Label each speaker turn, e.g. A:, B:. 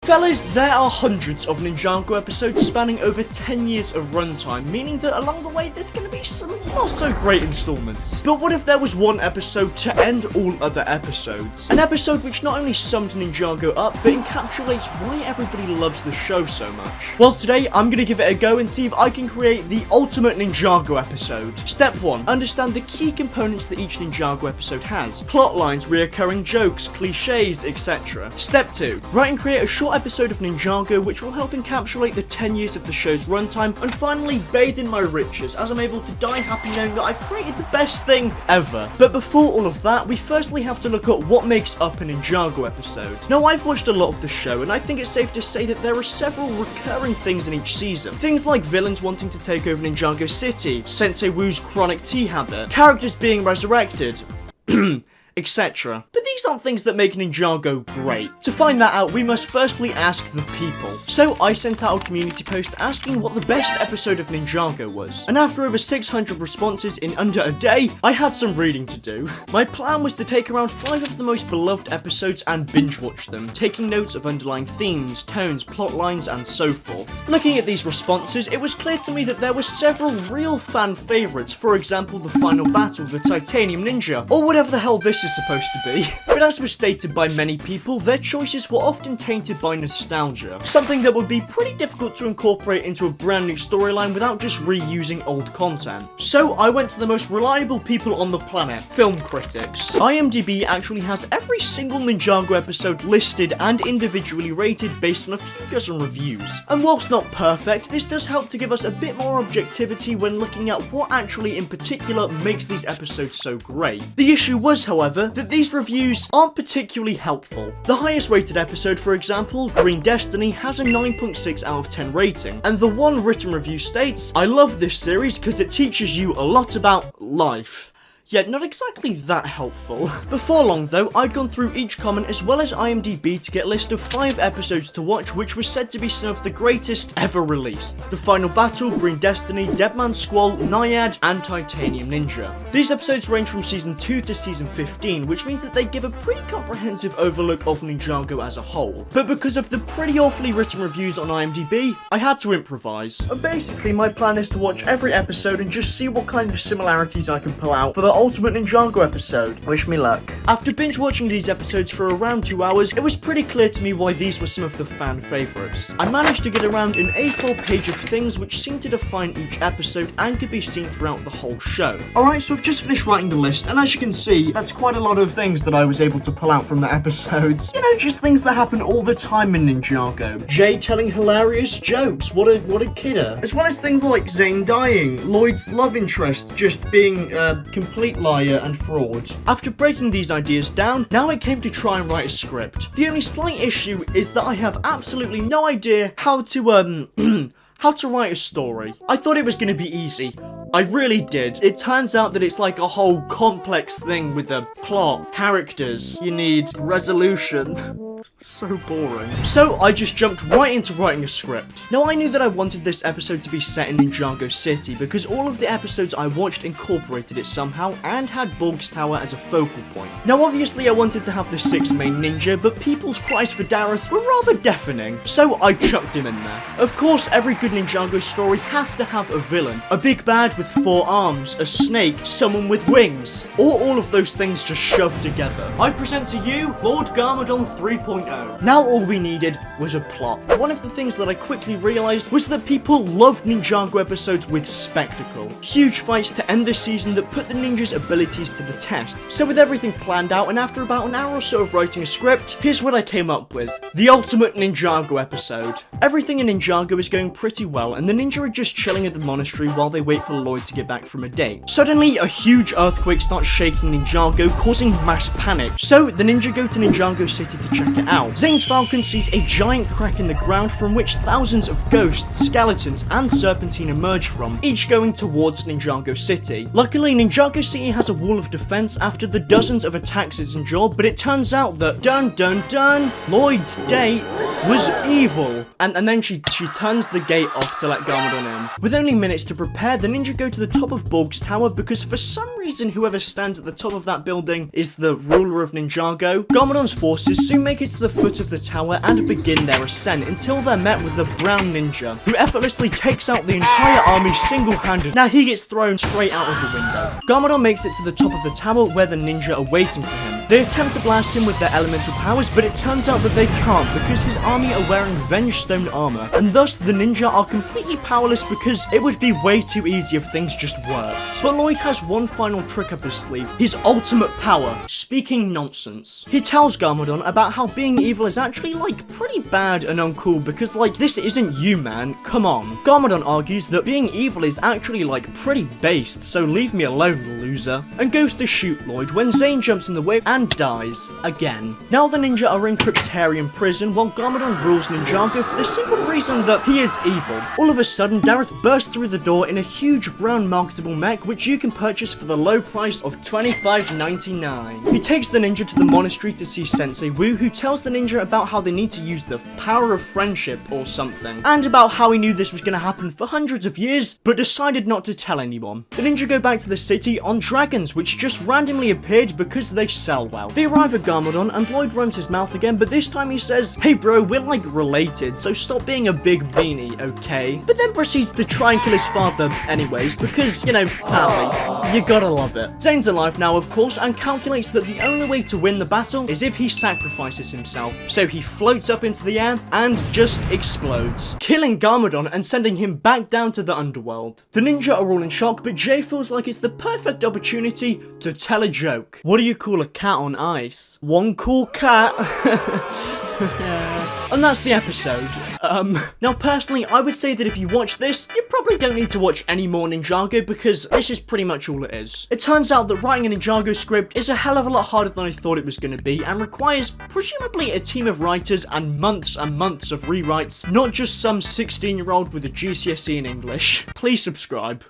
A: Fellas, there are hundreds of Ninjago episodes spanning over 10 years of runtime, meaning that along the way there's going to be some not so great installments. But what if there was one episode to end all other episodes? An episode which not only summed Ninjago up, but encapsulates why everybody loves the show so much. Well, today I'm going to give it a go and see if I can create the ultimate Ninjago episode. Step 1. Understand the key components that each Ninjago episode has. Plot lines, reoccurring jokes, cliches, etc. Step 2. Write and create a short episode of Ninjago which will help encapsulate the 10 years of the show's runtime, and finally bathe in my riches as I'm able to die happy knowing that I've created the best thing ever. But before all of that, we firstly have to look at what makes up a Ninjago episode. Now, I've watched a lot of the show and I think it's safe to say that there are several recurring things in each season. Things like villains wanting to take over Ninjago City, Sensei Wu's chronic tea habit, characters being resurrected, etc. But these aren't things that make Ninjago great. To find that out, we must firstly ask the people. So I sent out a community post asking what the best episode of Ninjago was. And after over 600 responses in under a day, I had some reading to do. My plan was to take around 5 of the most beloved episodes and binge watch them, taking notes of underlying themes, tones, plot lines, and so forth. Looking at these responses, it was clear to me that there were several real fan favourites, for example the final battle, the Titanium Ninja, or whatever the hell this is supposed to be. But as was stated by many people, their choices were often tainted by nostalgia, something that would be pretty difficult to incorporate into a brand new storyline without just reusing old content. So I went to the most reliable people on the planet, film critics. IMDb actually has every single Ninjago episode listed and individually rated based on a few dozen reviews. And whilst not perfect, this does help to give us a bit more objectivity when looking at what actually in particular makes these episodes so great. The issue was, however, that these reviews aren't particularly helpful. The highest rated episode, for example, Green Destiny, has a 9.6 out of 10 rating, and the one written review states, "I love this series because it teaches you a lot about life." Yet not exactly that helpful. Before long though, I'd gone through each comment as well as IMDb to get a list of 5 episodes to watch which was said to be some of the greatest ever released. The Final Battle, Green Destiny, Deadman's Squall, Naiad, and Titanium Ninja. These episodes range from season 2 to season 15, which means that they give a pretty comprehensive overlook of Ninjago as a whole. But because of the pretty awfully written reviews on IMDb, I had to improvise. Basically, my plan is to watch every episode and just see what kind of similarities I can pull out for the ultimate Ninjago episode. Wish me luck. After binge watching these episodes for around 2 hours, it was pretty clear to me why these were some of the fan favourites. I managed to get around an A4 page of things which seem to define each episode and could be seen throughout the whole show. Alright, so I've just finished writing the list, and as you can see, that's quite a lot of things that I was able to pull out from the episodes. You know, just things that happen all the time in Ninjago. Jay telling hilarious jokes, what a kidder. As well as things like Zane dying, Lloyd's love interest just being complete liar and fraud. After breaking these ideas down, now it came to try and write a script. The only slight issue is that I have absolutely no idea how to how to write a story. I thought it was gonna be easy. I really did. It turns out that it's like a whole complex thing with a plot, characters, you need resolution. So boring. So I just jumped right into writing a script. Now I knew that I wanted this episode to be set in Ninjago City because all of the episodes I watched incorporated it somehow and had Borg's Tower as a focal point. Now obviously I wanted to have the 6 main ninja, but people's cries for Dareth were rather deafening, so I chucked him in there. Of course, every good Ninjago story has to have a villain. A big bad with 4 arms, a snake, someone with wings, or all of those things just shoved together. I present to you Lord Garmadon 3.0. Now all we needed was a plot. One of the things that I quickly realised was that people loved Ninjago episodes with spectacle. Huge fights to end the season that put the ninjas' abilities to the test. So with everything planned out and after about an hour or so of writing a script, here's what I came up with. The ultimate Ninjago episode. Everything in Ninjago is going pretty well and the ninja are just chilling at the monastery while they wait for Lloyd to get back from a date. Suddenly, a huge earthquake starts shaking Ninjago, causing mass panic. So the ninja go to Ninjago City to check it out. Zane's Falcon sees a giant crack in the ground from which thousands of ghosts, skeletons, and serpentine emerge from, each going towards Ninjago City. Luckily, Ninjago City has a wall of defense after the dozens of attacks it's endured, but it turns out that dun dun dun, Lloyd's date was evil. And then she turns the gate off to let Garmadon in. With only minutes to prepare, the ninja go to the top of Borg's tower because for some reason whoever stands at the top of that building is the ruler of Ninjago. Garmadon's forces soon make it to the foot of the tower and begin their ascent until they're met with the brown ninja, who effortlessly takes out the entire army single-handed. Now he gets thrown straight out of the window. Garmadon makes it to the top of the tower where the ninja are waiting for him. They attempt to blast him with their elemental powers, but it turns out that they can't because his army are wearing Vengestone armor, and thus the ninja are completely powerless because it would be way too easy if things just worked. But Lloyd has one final trick up his sleeve, his ultimate power, speaking nonsense. He tells Garmadon about how being evil is actually like pretty bad and uncool because like this isn't you, man, come on. Garmadon argues that being evil is actually like pretty based, so leave me alone, loser, and goes to shoot Lloyd when Zane jumps in the way and dies again. Now the ninja are in Cryptarian prison while Garmadon rules Ninjago for the simple reason that he is evil. All of a sudden, Dareth bursts through the door in a huge brown marketable mech which you can purchase for the low price of $25.99. He takes the ninja to the monastery to see Sensei Wu, who tells the ninja about how they need to use the power of friendship or something, and about how he knew this was going to happen for hundreds of years but decided not to tell anyone. The ninja go back to the city on dragons which just randomly appeared because they sell well. They arrive at Garmadon and Lloyd runs his mouth again, but this time he says, "Hey bro, we're like related, so stop being a big beanie, okay?" But then proceeds to try and kill his father anyways because, you know, family. You gotta love it. Zane's alive now, of course, and calculates that the only way to win the battle is if he sacrifices himself. So he floats up into the air and just explodes, killing Garmadon and sending him back down to the underworld. The ninja are all in shock, but Jay feels like it's the perfect opportunity to tell a joke. What do you call a cat on ice? One cool cat. And that's the episode. Now personally, I would say that if you watch this, you probably don't need to watch any more Ninjago because this is pretty much all it is. It turns out that writing a Ninjago script is a hell of a lot harder than I thought it was going to be and requires presumably a team of writers and months of rewrites, not just some 16-year-old with a GCSE in English. Please subscribe.